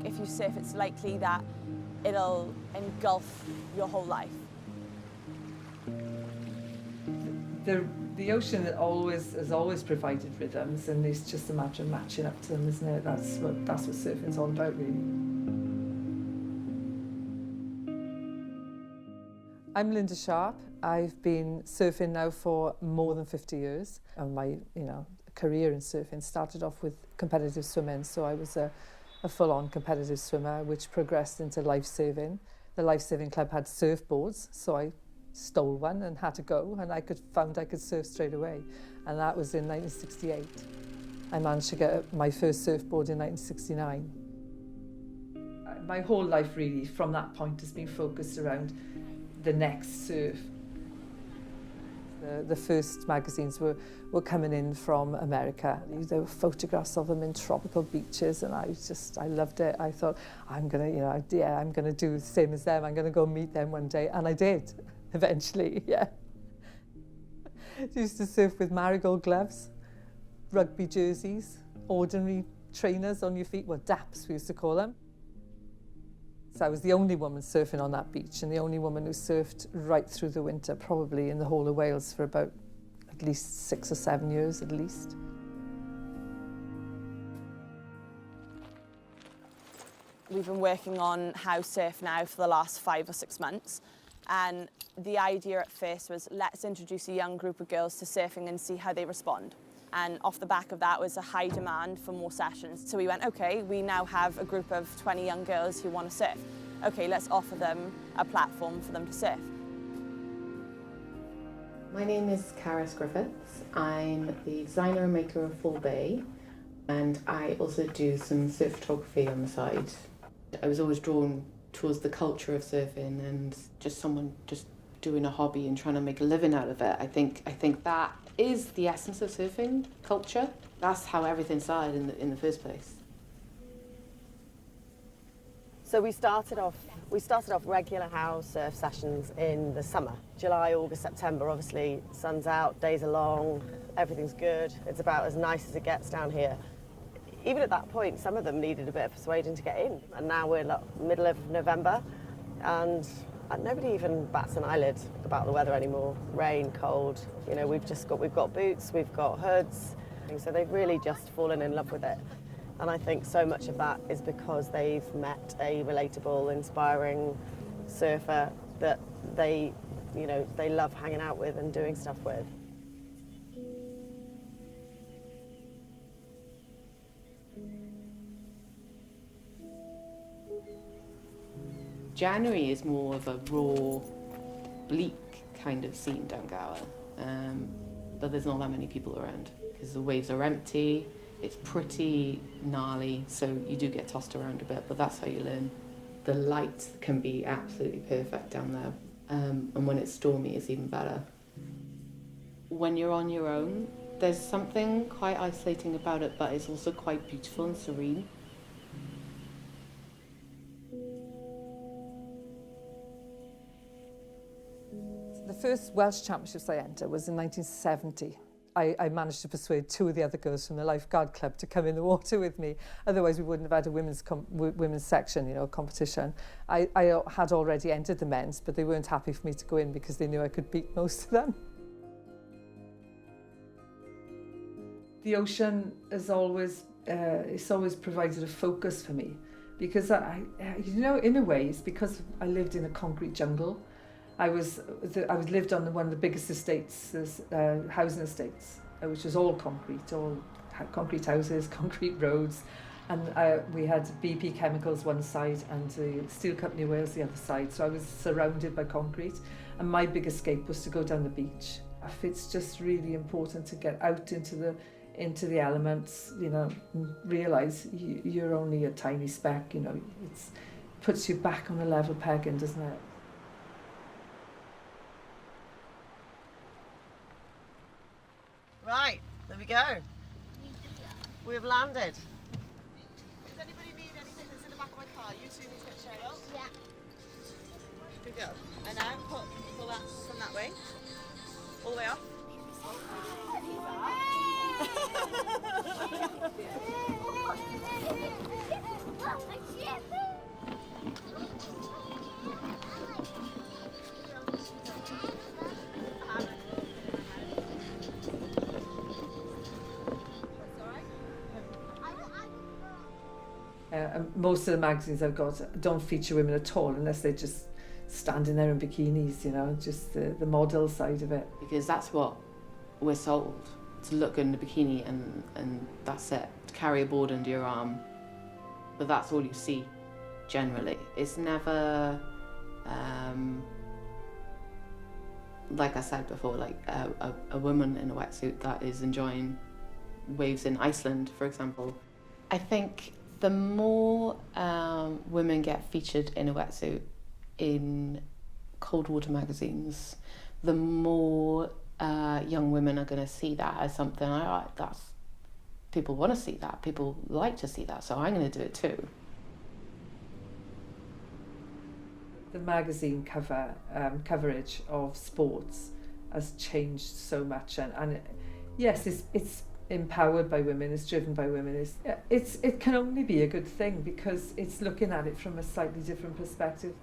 if you surf, it's likely that it'll engulf your whole life. The ocean has always provided rhythms, and it's just a matter of matching up to them, isn't it? That's what surfing's all about, really. I'm Linda Sharp. I've been surfing now for more than 50 years. And my career in surfing started off with competitive swimming, so I was a full-on competitive swimmer, which progressed into lifesaving. The lifesaving club had surfboards, so I stole one and had to go, and found I could surf straight away, and that was in 1968. I managed to get my first surfboard in 1969. My whole life really from that point has been focused around the next surf. The first magazines were coming in from America. There were photographs of them in tropical beaches, and I loved it. I thought, I'm gonna do the same as them. I'm gonna go meet them one day, and I did. Eventually, yeah. Used to surf with marigold gloves, rugby jerseys, ordinary trainers on your feet, well, DAPs we used to call them. So I was the only woman surfing on that beach, and the only woman who surfed right through the winter, probably in the whole of Wales for about at least 6 or 7 years at least. We've been working on house surf now for the last 5 or 6 months. And the idea at first was, let's introduce a young group of girls to surfing and see how they respond. And off the back of that was a high demand for more sessions. So we went, okay, we now have a group of 20 young girls who want to surf. Okay, let's offer them a platform for them to surf. My name is Caris Griffiths. I'm the designer and maker of Full Bay, and I also do some surf photography on the side. I was always drawn towards the culture of surfing and just someone just doing a hobby and trying to make a living out of it. I think that is the essence of surfing culture. That's how everything started in the first place. So we started off regular house surf sessions in the summer. July, August, September, obviously sun's out, days are long, everything's good. It's about as nice as it gets down here. Even at that point, some of them needed a bit of persuading to get in. And now we're middle of November, and nobody even bats an eyelid about the weather anymore. Rain, cold, we've got boots, we've got hoods. So they've really just fallen in love with it. And I think so much of that is because they've met a relatable, inspiring surfer that they love hanging out with and doing stuff with. January is more of a raw, bleak kind of scene down Gower, but there's not that many people around because the waves are empty, it's pretty gnarly, so you do get tossed around a bit, but that's how you learn. The light can be absolutely perfect down there, and when it's stormy it's even better. When you're on your own, there's something quite isolating about it, but it's also quite beautiful and serene. The first Welsh Championships I entered was in 1970. I managed to persuade 2 of the other girls from the lifeguard club to come in the water with me. Otherwise, we wouldn't have had a women's section, competition. I had already entered the men's, but they weren't happy for me to go in because they knew I could beat most of them. The ocean has always, it's always provided a focus for me because in a way, it's because I lived in a concrete jungle. I lived on one of the biggest estates, housing estates, which was all concrete houses, concrete roads, and we had BP Chemicals one side and the Steel Company of Wales the other side. So I was surrounded by concrete, and my big escape was to go down the beach. It's just really important to get out into the elements, and realise you're only a tiny speck. It puts you back on a level pegging, doesn't it? Right, there we go. We've landed. Does anybody need anything that's in the back of my car? You two need to get straight up? Yeah. Good go. And now pull that from that way. All the way up. And most of the magazines I've got don't feature women at all unless they're just standing there in bikinis, you know, just the model side of it. Because that's what we're sold, to look good in a bikini and that's it, to carry a board under your arm. But that's all you see, generally. It's never, like I said before, like a woman in a wetsuit that is enjoying waves in Iceland, for example. I think the more women get featured in a wetsuit in cold water magazines, the more young women are going to see that as something, that's, people want to see that, people like to see that, so I'm going to do it too. The magazine coverage of sports has changed so much, and yes, it's empowered by women, it's driven by women, it can only be a good thing because it's looking at it from a slightly different perspective.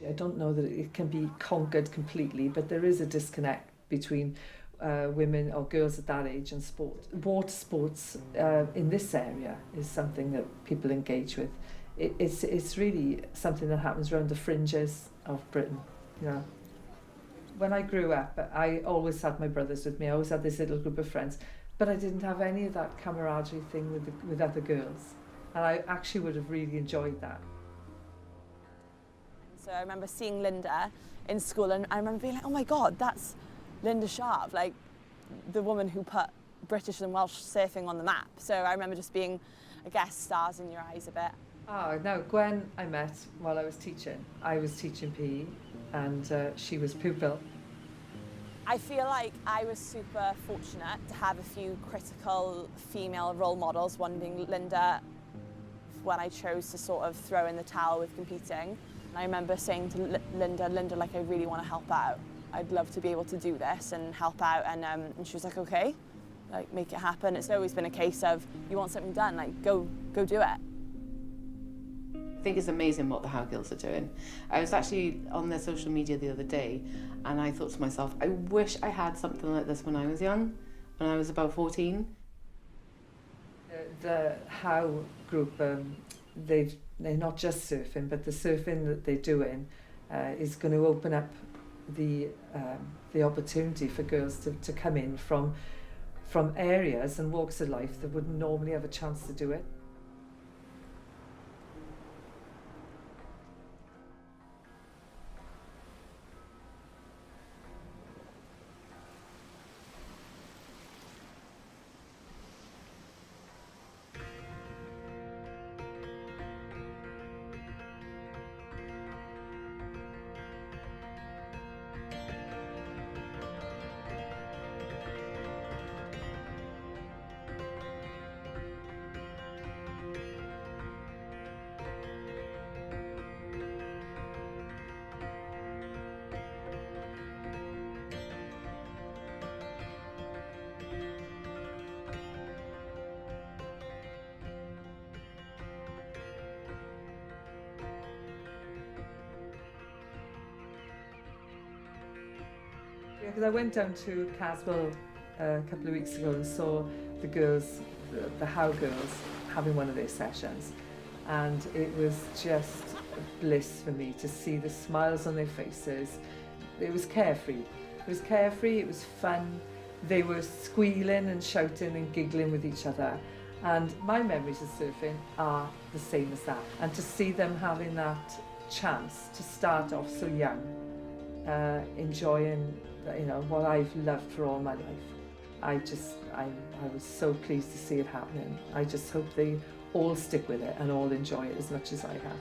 I don't know that it can be conquered completely, but there is a disconnect between women or girls at that age and sport. Water sports in this area is something that people engage with. It's really something that happens around the fringes of Britain, you know. When I grew up, I always had my brothers with me. I always had this little group of friends, but I didn't have any of that camaraderie thing with other girls. And I actually would have really enjoyed that. So I remember seeing Linda in school, and I remember being like, oh my God, that's Linda Sharp, like the woman who put British and Welsh surfing on the map. So I remember just being, I guess, stars in your eyes a bit. Now Gwen I met while I was teaching. I was teaching PE and she was pupil. I feel like I was super fortunate to have a few critical female role models, one being Linda, when I chose to sort of throw in the towel with competing. And I remember saying to Linda, like, I really want to help out. I'd love to be able to do this and help out. And she was like, okay, like, make it happen. It's always been a case of, you want something done, like, go do it. I think it's amazing what the How Girls are doing. I was actually on their social media the other day and I thought to myself, I wish I had something like this when I was young, when I was about 14. The How group, they're not just surfing, but the surfing that they're doing is going to open up the opportunity for girls to come in from areas and walks of life that wouldn't normally have a chance to do it. Yeah, because I went down to Caswell a couple of weeks ago and saw the girls, the How Girls, having one of their sessions. And it was just bliss for me to see the smiles on their faces. It was carefree. It was carefree, it was fun. They were squealing and shouting and giggling with each other. And my memories of surfing are the same as that. And to see them having that chance to start off so young, enjoying, you know, what I've loved for all my life. I was so pleased to see it happening. I just hope they all stick with it and all enjoy it as much as I have.